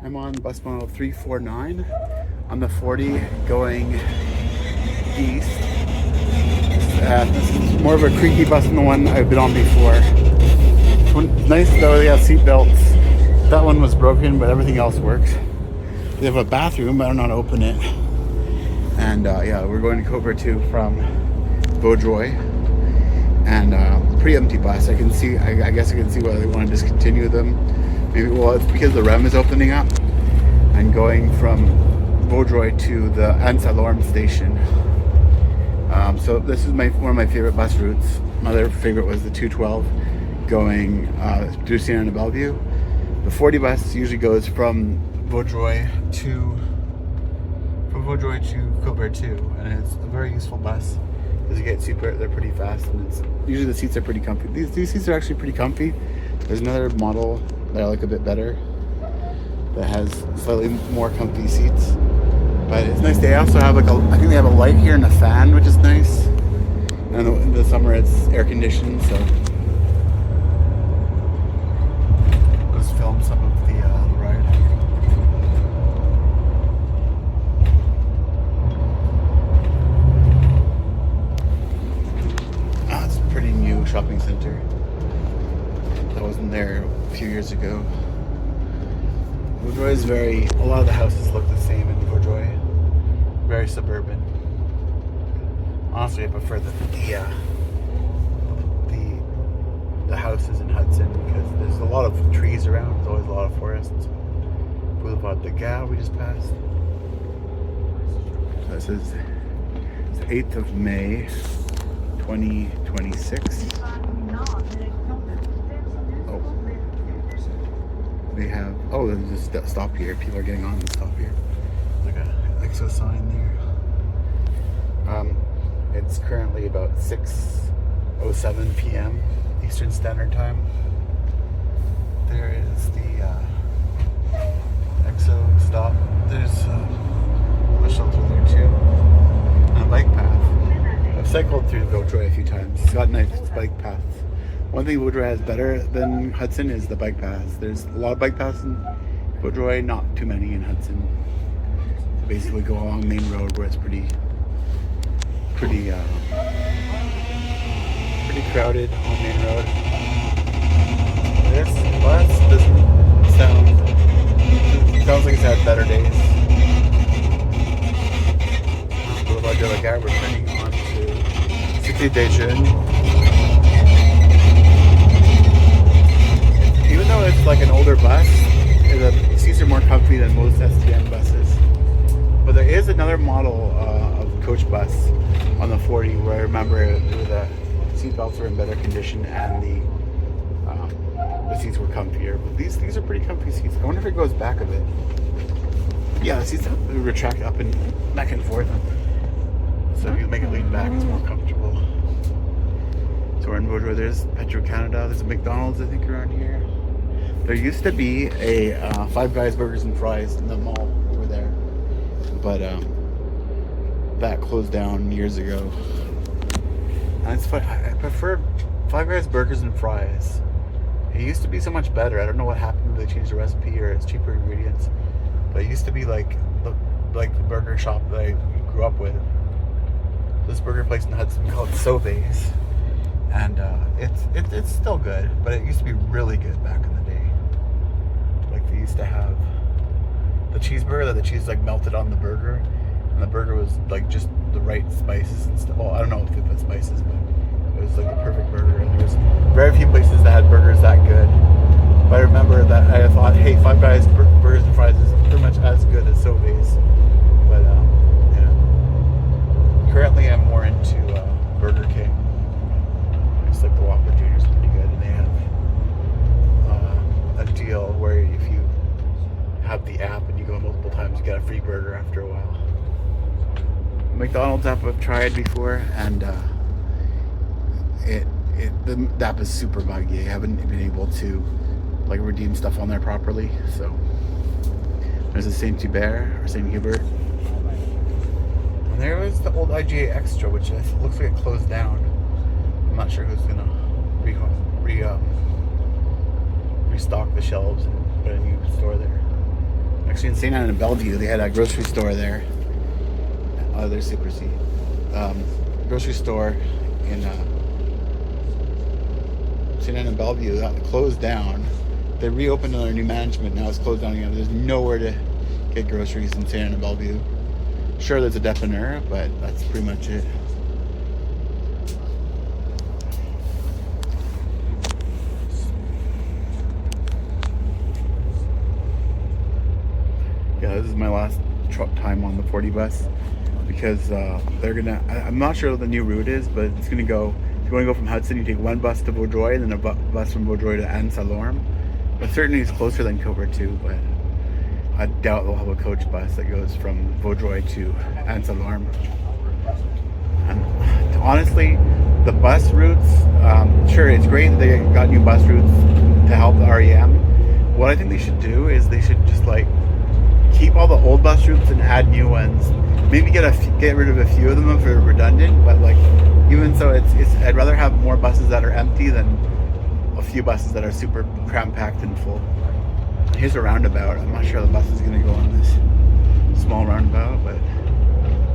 I'm on bus model 349 on the 40 going east. This is more of a creaky bus than the one I've been on before. It's nice though, they have seat belts. That one was broken, but everything else works. They have a bathroom, but I don't know how to open it. And yeah, we're going to Côte-Vertu from Vaudreuil. And pretty empty bus. I can see, I guess I can see why they want to discontinue them. Maybe, well, it's because the REM is opening up and going from Vaudreuil to the Anse-à-Lorme station. So this is one of my favorite bus routes. My other favorite was the 212 going to Siena and Bellevue. The 40 bus usually goes from Vaudreuil to Côte-Vertu, and it's a very useful bus because you get they're pretty fast, and usually the seats are pretty comfy. These seats are actually pretty comfy. There's another model that I like a bit better that has slightly more comfy seats, but it's nice. They also have I think they have a light here and a fan, which is nice. And in the summer it's air conditioned, so let's film some of the ride. It's a pretty new shopping center. I wasn't there a few years ago. Vaudreuil is a lot of the houses look the same in Vaudreuil. Very suburban. Honestly, I prefer the houses in Hudson because there's a lot of trees around. There's always a lot of forests. Boulevard de Gare we just passed. So this is the 8th of May, 2026. They have, there's a stop here. People are getting on the stop here. There's like a exo sign there. It's currently about 6:07 p.m. Eastern Standard Time. There is the exo stop. There's a shelter there too. And a bike path. I've cycled through Vaudreuil a few times. It's got nice bike paths. One thing Vaudreuil has better than Hudson is the bike paths. There's a lot of bike paths in Vaudreuil, not too many in Hudson. You basically go along main road where it's pretty crowded on main road. This bus doesn't sounds like it's had better days. Boulevard de la Gare, we're turning on to Cité des Jeunes. Even though it's like an older bus, the seats are more comfy than most STM buses. But there is another model of coach bus on the 40 where I remember the seat belts were in better condition and the seats were comfier. But these are pretty comfy seats. I wonder if it goes back a bit. Yeah, the seats retract up and back and forth. So if you make it lean back, it's more comfortable. So we're in Vaudreuil. There's Petro-Canada. There's a McDonald's, I think, around here. There used to be a Five Guys Burgers and Fries in the mall over there, but that closed down years ago. And it's fun. I prefer Five Guys Burgers and Fries. It used to be so much better. I don't know what happened. They changed the recipe or it's cheaper ingredients. But it used to be like the burger shop that I grew up with. This burger place in Hudson called Sauve's. And it's still good, but it used to be really good back in the day. Like they used to have the cheeseburger that the cheese like melted on the burger, and the burger was like just the right spices and stuff. Well, I don't know if they put spices, but it was like the perfect burger. And there was very few places that had burgers that good. But I remember that I thought, hey, Five Guys Burgers and Fries is pretty much as good as Sauve's. But yeah, currently I'm more into Burger King. Like the Whopper Jr. is pretty good, and they have a deal where if you have the app and you go multiple times, you get a free burger after a while. McDonald's app I've tried before, and the app is super buggy. I haven't been able to like redeem stuff on there properly. So there's a Saint Hubert or Saint Hubert, and there was the old IGA Extra, which looks like it closed down. I'm not sure who's gonna restock the shelves and put a new store there. actually in St. Anne and Bellevue. They had a grocery store there. Oh, there's Super C. Grocery store in St. Anne and Bellevue that closed down. They reopened under new management. Now it's closed down again. There's nowhere to get groceries in St. Anne and Bellevue. Sure, there's a dépanneur, but that's pretty much it. Yeah, this is my last time on the 40 bus because they're gonna. I'm not sure what the new route is, but it's gonna go. If you want to go from Hudson, you take one bus to Vaudreuil and then a bus from Vaudreuil to Anne-Salorme. But certainly it's closer than Côte-Vertu, but I doubt they'll have a coach bus that goes from Vaudreuil to Anne-Salorme. And honestly, the bus routes, sure, it's great that they got new bus routes to help the REM. What I think they should do is they should just like keep all the old bus routes and add new ones. Maybe get rid of a few of them if they're redundant, but like even so, it's I'd rather have more buses that are empty than a few buses that are super cram-packed and full. Here's a roundabout. I'm not sure the bus is going to go on this small roundabout, but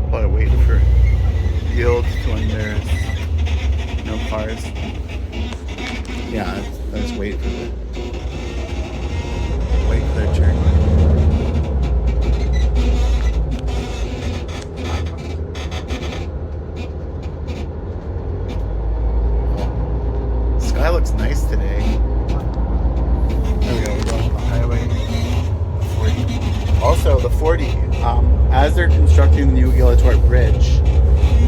probably waiting for yields to when there's no cars. Yeah, I just wait for their turn. The sky looks nice today. There we go, we're going on the highway 40. Also, the 40, as they're constructing the new Guilletort Bridge,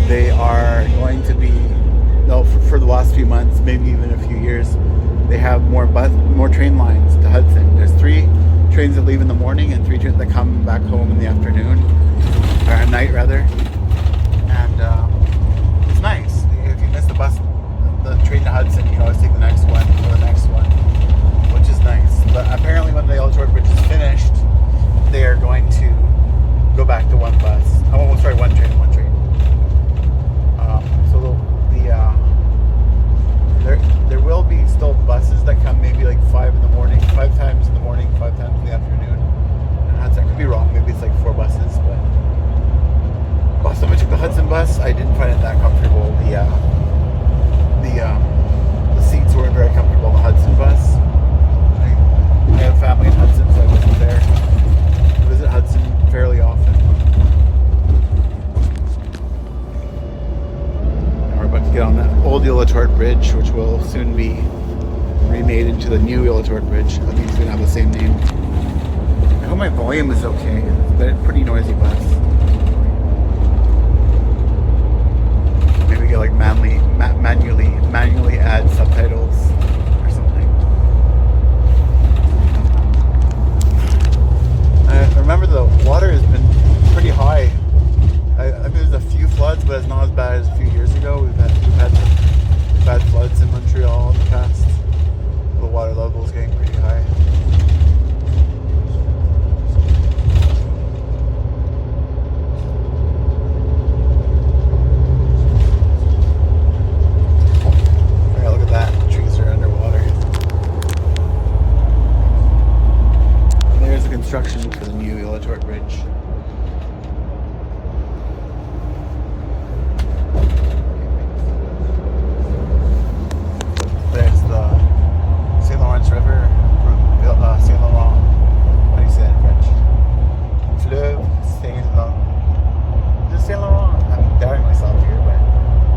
they are going to be, for the last few months, maybe even a few years, they have more train lines to Hudson. There's 3 trains that leave in the morning and 3 trains that come back home in the afternoon, or at night rather. And it's nice. If you miss the train to Hudson, you can always take the next one or the next one, which is nice. But apparently when the Guilletort Bridge is finished, they are going to go back to one bus. Oh, sorry, one train. So there will be still buses that come maybe like 5 times in the morning, 5 times in the afternoon. And I could be wrong. Maybe it's like 4 buses. But last time I took the Hudson bus, I didn't find it that comfortable. The seats weren't very comfortable on the Hudson bus. I have family in Hudson, so I visit there. I visit Hudson fairly often. And we're about to get on that old Guilletort Bridge, which will soon be remade into the new Guilletort Bridge. I think it's going to have the same name. I hope my volume is okay. It's a pretty noisy bus. Maybe get like manually add subtitles or something. I remember the water has been pretty high. I think there's a few floods, but it's not as bad as a few years ago. We've had bad floods in Montreal in the past. The water level is getting pretty high. Construction for the new Guilletort Bridge. There's the St. Lawrence River from St. Laurent. How do you say that in French? Fleuve St. Laurent. Is it St. Laurent? I'm doubting myself here, but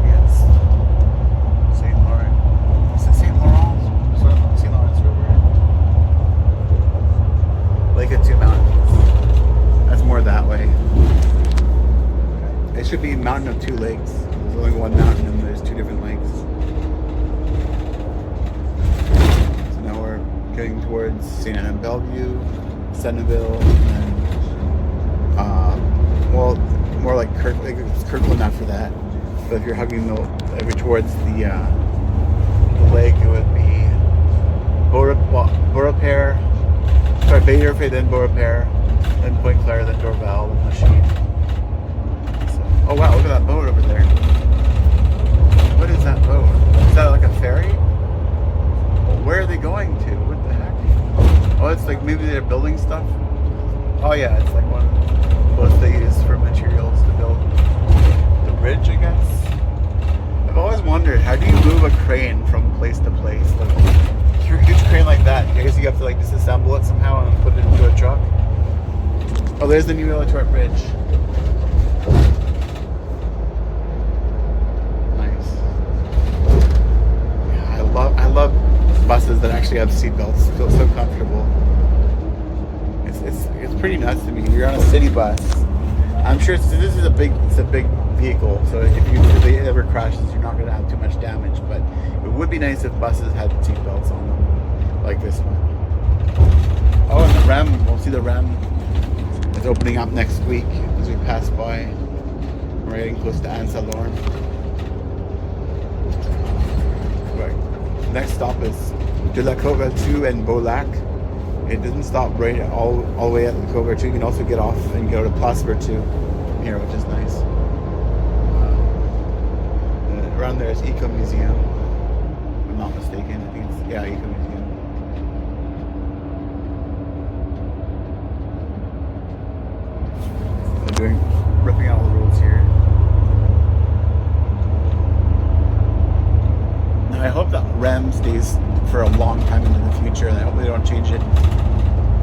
yes. St. Laurent. Is it St. Laurent? St. Lawrence River. Lake of 2 Mountains. That's more that way. It should be Mountain of 2 Lakes. There's only one mountain and there's 2 different lakes. So now we're getting towards St. Anne and Bellevue, Senneville, and more like Kirkland after that. But if you're hugging towards the lake, it would be Beaurepaire. Sorry, Beaurepaire, then Beaurepaire, then Pointe Claire, then Dorval, then Lachine. So, oh wow, look at that boat over there. What is that boat? Is that like a ferry? Well, where are they going to? What the heck? Oh, it's like maybe they're building stuff. Oh yeah, it's like one of what they use for materials to build the bridge, I guess. I've always wondered, how do you move a crane from place to place? Like a huge crane like that, I guess you have to like disassemble it somehow and put it into a truck. Oh, there's the new Militort Bridge. Nice. Yeah, I love buses that actually have seat belts. Feel so comfortable. It's pretty nuts to me. You're on a city bus. I'm sure this is a big vehicle, so if it ever crashes, you're not going to have too much damage. But it would be nice if buses had seat belts on them, like this one. Oh, and the REM. We'll see the REM. It's opening up next week as we pass by. We're getting close to Anne-Salorme. Next stop is de la Côte-Vertu and Beaulac. It doesn't stop right all the way at the Côte-Vertu. You can also get off and go to Place Vertu here, which is nice. Around there is Eco Museum. If I'm not mistaken. I think it's Eco Museum. They're ripping out all the roads here. Now I hope that REM stays for a long time into the future, and I hope they don't change it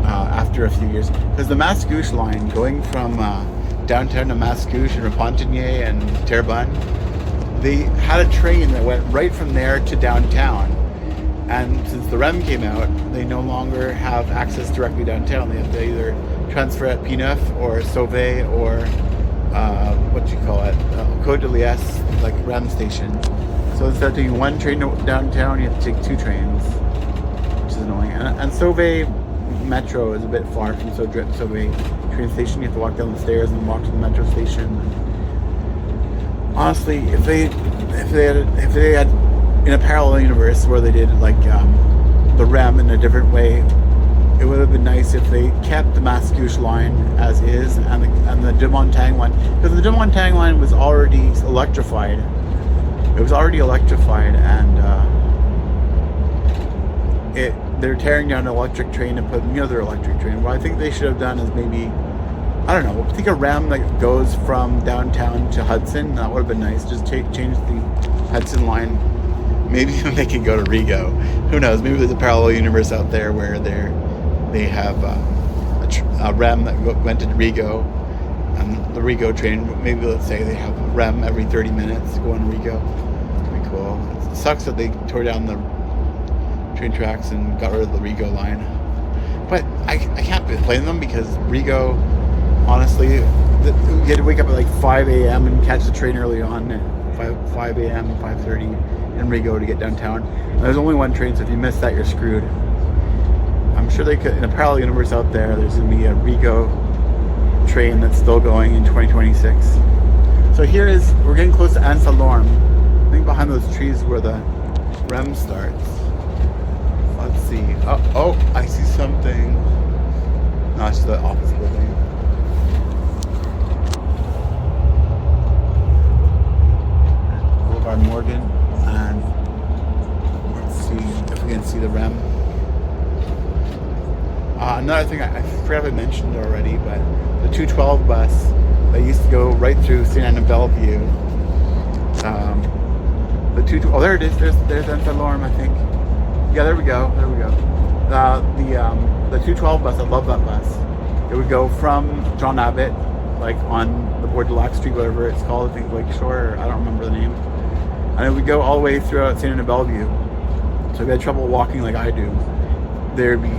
after a few years. Because the Mascouche line going from downtown to Mascouche and Repentigny and Terrebonne, they had a train that went right from there to downtown. And since the REM came out, they no longer have access directly downtown. They have to either transfer at P9 or Sauvé or Côte de Liesse, like REM station. So instead of taking one train downtown, you have to take two trains, which is annoying. And Sauvé Metro is a bit far from Sauvé train station. You have to walk down the stairs and walk to the metro station. Honestly, if they had in a parallel universe where they did like the REM in a different way, it would have been nice if they kept the Mascouche line as is and the de Montagne line, because the de Montagne line was already electrified. It was already electrified, and they're tearing down an electric train and putting another electric train. What I think they should have done is maybe, I don't know, I think a REM that goes from downtown to Hudson. That would have been nice. Just change the Hudson line. Maybe they can go to Rigaud. Who knows? Maybe there's a parallel universe out there where they have a REM that went to Rigaud, and the Rigaud train. Maybe let's say they have a REM every 30 minutes going to Rigaud. Pretty cool. It sucks that they tore down the train tracks and got rid of the Rigaud line. But I can't blame them, because Rigaud, honestly, you had to wake up at like 5 a.m. and catch the train early on at 5 a.m., 5:30 in Rigaud to get downtown. And there's only one train, so if you miss that, you're screwed. I'm sure they could, in a parallel universe out there, there's going to be a Rigaud train that's still going in 2026. So we're getting close to Anne-Salorme. I think behind those trees where the REM starts. Let's see. Oh, I see something. No, it's the opposite building. Boulevard Morgan, and let's see if we can see the REM. Another thing I forgot if I mentioned already, but the 212 bus that used to go right through St. Anne and Bellevue. Oh, there it is. There's Anne-Salorme, I think. Yeah, there we go. The 212 bus, I love that bus. It would go from John Abbott, like on the Bois de Lac Street, whatever it's called, I think Lakeshore, or I don't remember the name. And it would go all the way throughout St. Anne and Bellevue. So if you had trouble walking like I do, there'd be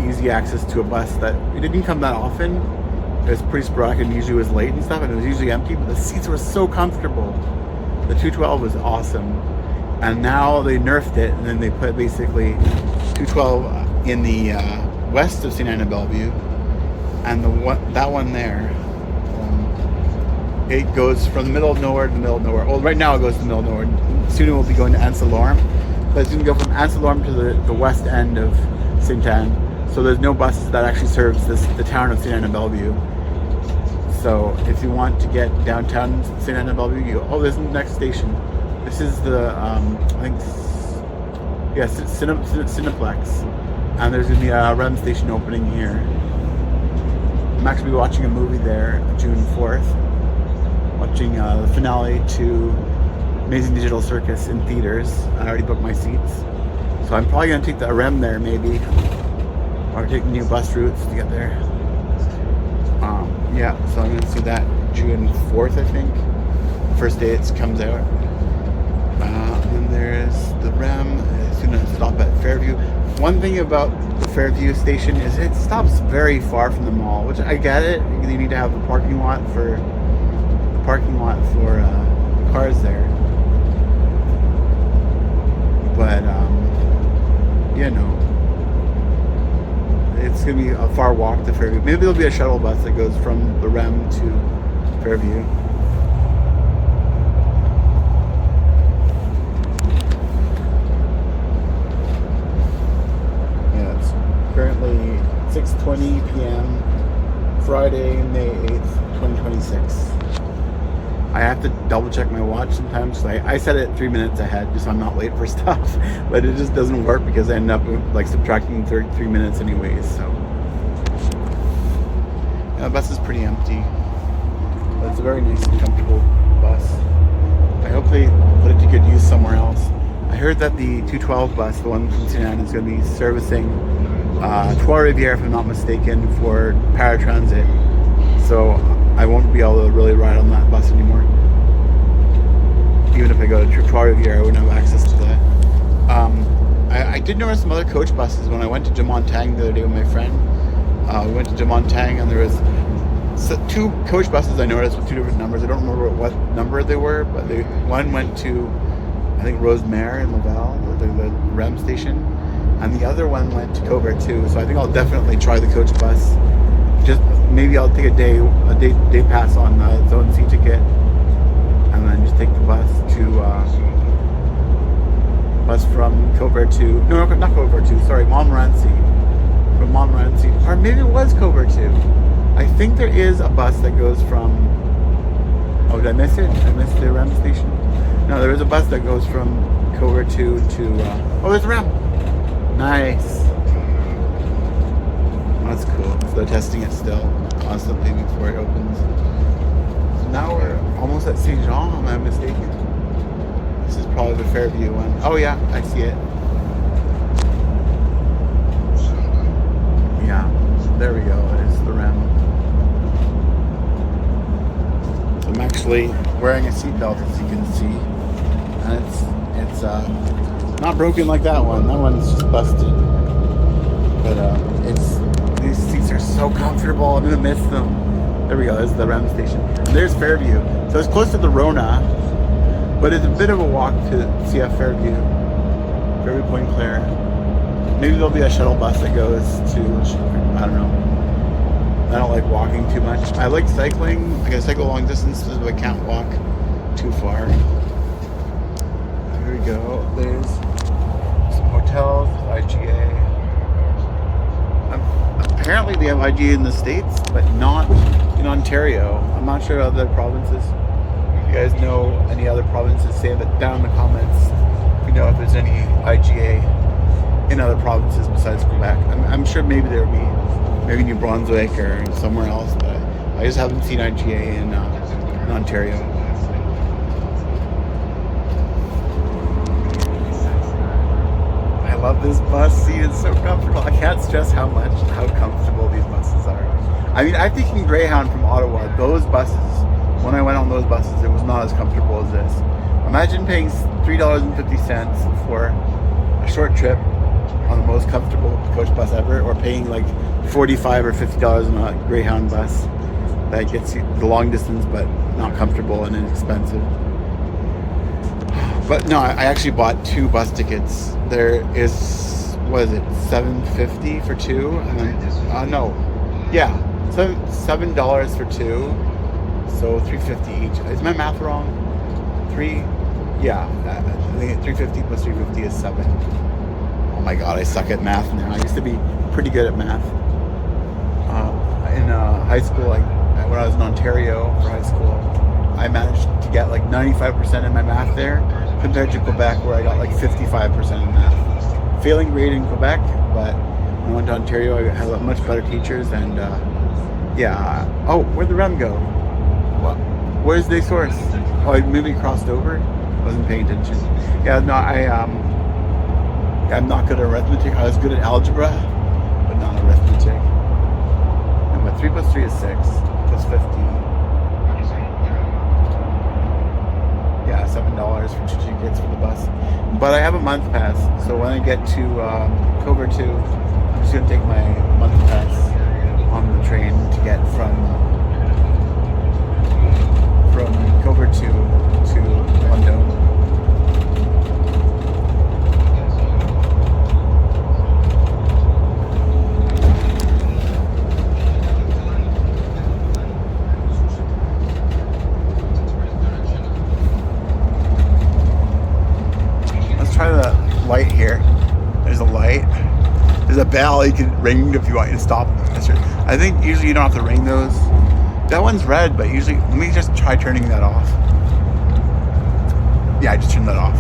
easy access to a bus that it didn't come that often. It was pretty sporadic and usually was late and stuff, and it was usually empty, but the seats were so comfortable. The 212 was awesome. And now they nerfed it, and then they put basically 212 in the west of St. Anne and Bellevue, and that one there, it goes from the middle of nowhere to the middle of nowhere. Well, right now it goes to the middle of nowhere. Soon it will be going to Anne-Salorme, but it's going to go from Anne-Salorme to the west end of St. Anne. So there's no buses that actually serves the town of St. Anne and Bellevue. So if you want to get downtown St. Anne and Bellevue, you go, there's the next station. This is the, Cineplex. And there's going to be a REM station opening here. I'm actually watching a movie there June 4th. Watching the finale to Amazing Digital Circus in theaters. I already booked my seats. So I'm probably going to take the REM there maybe. Or take new bus routes to get there. Yeah, so I'm going to see that June 4th, I think. First day it comes out. And then there's the REM. It's going to stop at Fairview. One thing about the Fairview station is it stops very far from the mall, which I get it. You need to have the parking lot for the cars there. But it's gonna be a far walk to Fairview. Maybe there'll be a shuttle bus that goes from the REM to Fairview. Currently 6:20 p.m. Friday, May 8th, 2026. I have to double check my watch sometimes. I set it 3 minutes ahead just so I'm not late for stuff, but it just doesn't work because I end up like subtracting 33 minutes anyways. So the bus is pretty empty, but it's a very nice and comfortable bus. I hope they put it to good use somewhere else. I heard that the 212 bus, the one from St. Anne, is going to be servicing Trois-Rivières, if I'm not mistaken, for paratransit. So I won't be able to really ride on that bus anymore. Even if I go to Trois-Rivières, I wouldn't have access to that. I did notice some other coach buses when I went to Montérégie the other day with my friend. We went to Montérégie and there was two coach buses I noticed with two different numbers. I don't remember what number they were, but one went to, I think, Rosemère in Laval, the REM station, and the other one went to Côte-Vertu. So I think I'll definitely try the coach bus. Just maybe I'll take a day pass on the Zone C ticket, and then just take the bus from Côte-Vertu. No, not Côte-Vertu. Sorry, Montmorency. From Montmorency, or maybe it was Côte-Vertu. I think there is a bus that goes from. Oh, did I miss it? I missed the REM station. No, there is a bus that goes from Côte-Vertu to. Oh, there's REM. Nice. That's cool. So they're testing it still constantly before it opens. So now we're almost at Saint Jean, am I mistaken? This is probably the Fairview one. Oh yeah, I see it. Yeah, there we go. It's the REM. So I'm actually wearing a seatbelt, as you can see, and it's not broken like that one. That one's just busted. But these seats are so comfortable. I'm gonna miss them. There we go. There's the REM station. And there's Fairview. So it's close to the Rona, but it's a bit of a walk to CF Fairview Point Claire. Maybe there'll be a shuttle bus that goes to. I don't know. I don't like walking too much. I like cycling. I can cycle long distances, but I can't walk too far. Here we go. There's some hotels, IGA. Apparently they have IGA in the States, but not in Ontario. I'm not sure other provinces. If you guys know any other provinces, say that down in the comments. If you know if there's any IGA in other provinces besides Quebec. I'm sure maybe there will be, maybe New Brunswick or somewhere else, but I just haven't seen IGA in Ontario. I love this bus seat. It's so comfortable. I can't stress how comfortable these buses are. I mean, I'm thinking Greyhound from Ottawa. Those buses, when I went on those buses, it was not as comfortable as this. Imagine paying $3.50 for a short trip on the most comfortable coach bus ever, or paying like $45 or $50 on a Greyhound bus that gets you the long distance but not comfortable and inexpensive. But no, I actually bought two bus tickets. There is, what is it, $7.50 for two? And then, $7 for two. So $3.50 each. Is my math wrong? I think $3.50 plus $3.50 is $7. Oh my god, I suck at math now. I used to be pretty good at math. In high school, when I was in Ontario for high school, I managed to get like 95% in my math there, compared to Quebec where I got like 55% in math. Failing grade in Quebec, but when I went to Ontario, I had much better teachers, and Yeah. Oh, where'd the REM go? What? Where's the source? Oh, I maybe crossed over. Wasn't paying attention. Yeah, no, I'm not good at arithmetic. I was good at algebra, but not arithmetic. And what 3 plus 3 is 6 plus 50. Yeah, $7 for 2 tickets for the bus. But I have a month pass, so when I get to Côte-Vertu, I'm just gonna take my month pass on the train to get from Côte-Vertu to London. Let's try the light here. There's a light. There's a bell you can ring if you want you to stop. I think usually you don't have to ring those. That one's red, but usually, let me just try turning that off. Yeah, I just turned that off.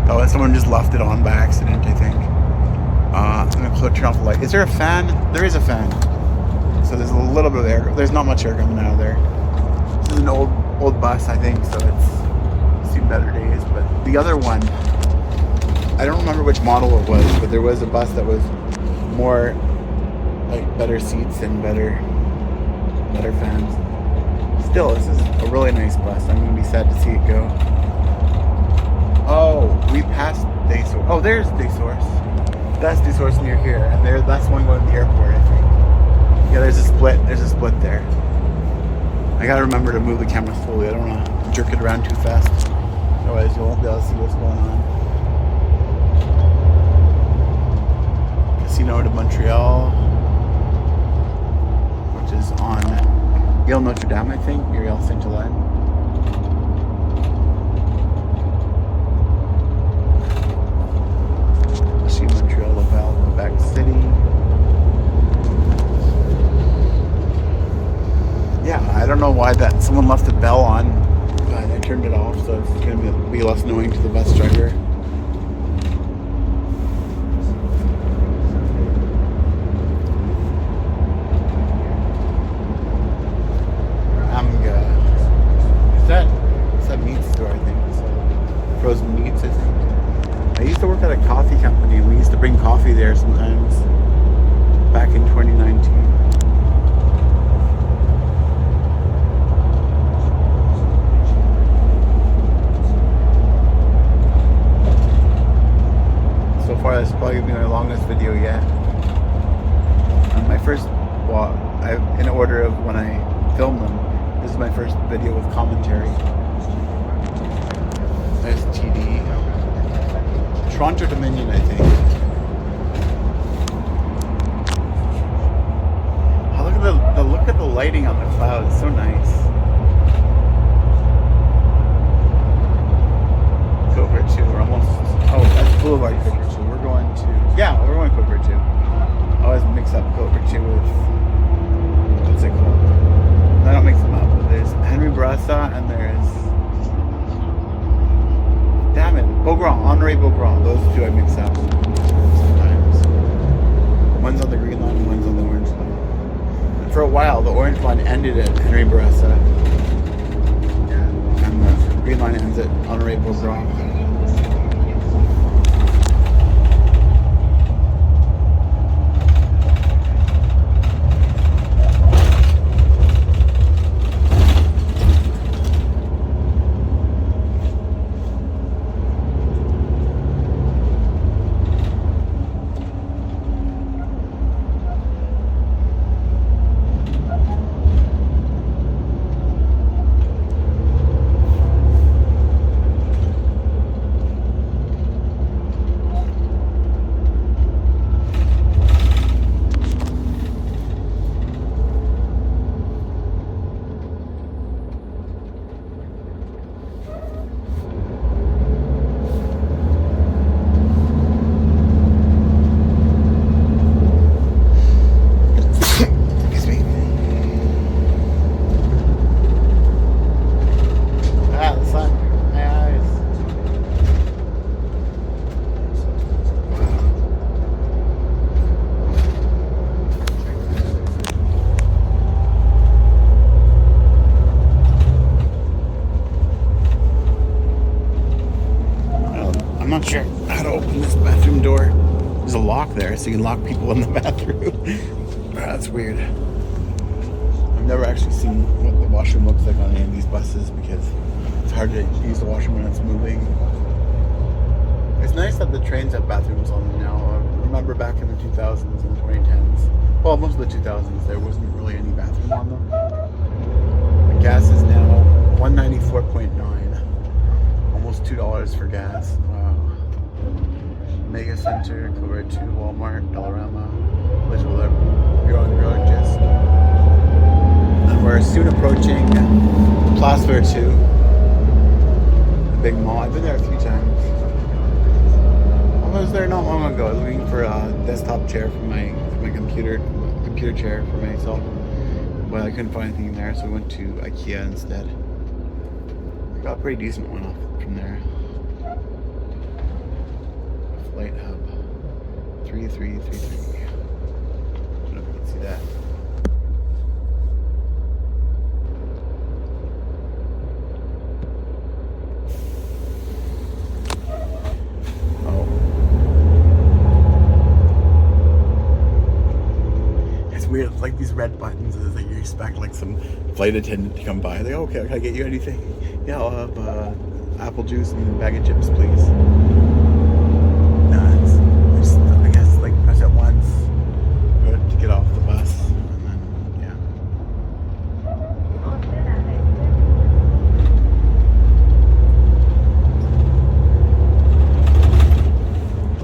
Oh, someone just left it on by accident, I think. I'm gonna turn off the light. Is there a fan? There is a fan. So there's a little bit of air. There's not much air coming out of there. This is an old bus, I think, so it's seen better days. But the other one, I don't remember which model it was, but there was a bus that was more like better seats and better fans. Still, this is a really nice bus. I'm gonna be sad to see it go. Oh, we passed Day Source. Oh, there's Day Source. That's Day Source near here, and that's one going to the airport, I think. Yeah, there's a split. There's a split there. I gotta remember to move the camera slowly. I don't want to jerk it around too fast. Otherwise, you won't be able to see what's going on. Casino de Montreal, which is on Ile Notre Dame, I think, near Ile Saint Hélène. See Montreal, Laval, Quebec City. Yeah, I don't know why someone left the bell on, but I turned it off, so it's going to be less annoying to the bus driver. It's that meat store, I think. So, frozen meats, I think. I used to work at a coffee company. We used to bring coffee there sometimes back in 2019. So far, this is probably going to be my longest video yet. My first, in order of when I film them, this is my first video with commentary. There's TD. Toronto Dominion, I think. Oh, look at the lighting on the clouds. So nice. Côte-Vertu. We're almost. Oh, that's Boulevard Côte-Vertu. We're going to Côte-Vertu. I always mix up Côte-Vertu with what's it called? I don't mix them up. But there's Henry Bourassa and there's. Damn it, Honoré Beaugrand. Those two I mix up sometimes. One's on the green line and one's on the orange line. And for a while, the orange line ended at Henry Bourassa, and the green line ends at Honoré Beaugrand. so you can lock people in the bathroom. That's weird. I've never actually seen what the washroom looks like on any of these buses because it's hard to use the washroom when it's moving. It's nice that the trains have bathrooms on them now. I remember back in the 2000s and 2010s, well, most of the 2000s, there wasn't really any bathroom on them. The gas is now $1.94.9, almost $2 for gas. Wow. Mega Center, Côte-Vertu, Walmart, Dollarama, Elizabeth, Bureau Gist. And we're soon approaching Place Vertu, the big mall. I've been there a few times. I was there not long ago. I was looking for a desktop chair for my computer chair for myself, but I couldn't find anything there, so we went to IKEA instead. Got a pretty decent one off from there. Flight Hub 3333. I don't know if you can see that. Weird, like these red buttons is like you expect like some flight attendant to come by. Like, okay, can I get you anything? Yeah, I'll have apple juice and a bag of chips, please. I guess like press it once to get off the bus, and then yeah.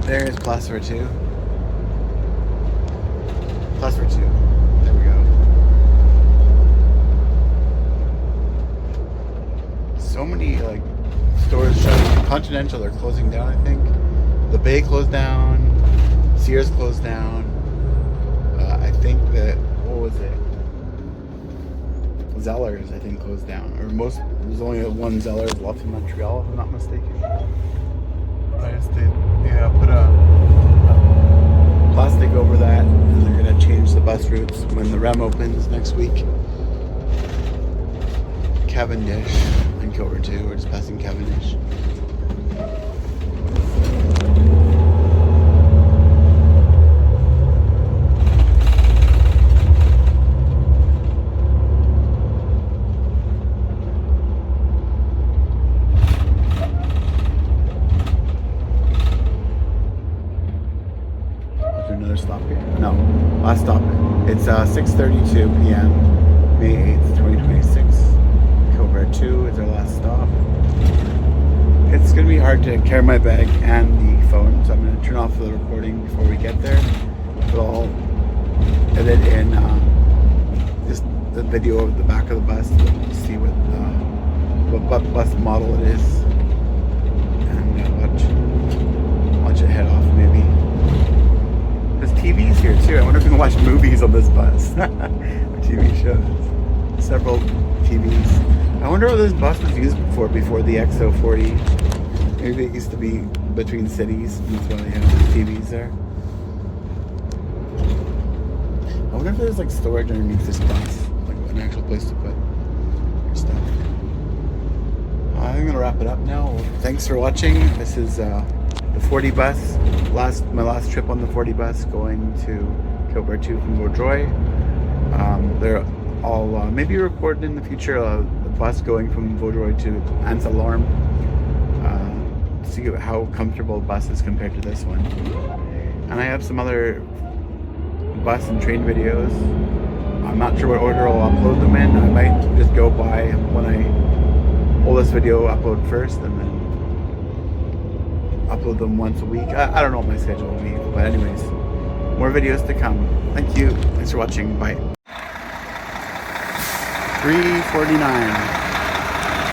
There's Place Vertu. Place Vertu. There we go. So many like stores shutting. Continental are closing down, I think. The Bay closed down. Sears closed down. I think that, what was it? Zellers, I think, closed down. Or there's only one Zellers left in Montreal, if I'm not mistaken. I guess they put a plastic over that, and they're going to change the bus routes when the REM opens next week. Cavendish and Côte-Vertu, we're just passing Cavendish. Another stop here? No, last stop. It's 6:32 p.m. May 8th, 2026. Côte-Vertu is our last stop. It's going to be hard to carry my bag and the phone, so I'm going to turn off the recording before we get there. But I'll edit in just the video of the back of the bus to see what bus model it is, and watch it head off maybe. There's TVs here too. I wonder if we can watch movies on this bus. Or TV shows. Several TVs. I wonder what this bus was used for before the XO40. Maybe it used to be between cities, and that's why they have TVs there. I wonder if there's like storage underneath this bus, like an actual place to put your stuff. I'm gonna wrap it up now. Thanks for watching. This is the 40 bus. My last trip on the 40 bus going to Côte-Vertu from Vaudreuil. They're all maybe recorded in the future. The bus going from Vaudreuil to Anse-Lorme. See how comfortable the bus is compared to this one. And I have some other bus and train videos. I'm not sure what order I'll upload them in. I might just go by when I pull this video, upload first, and then upload them once a week. I don't know what my schedule will be, but anyways, more videos to come. Thank you. Thanks for watching. Bye. 3:49.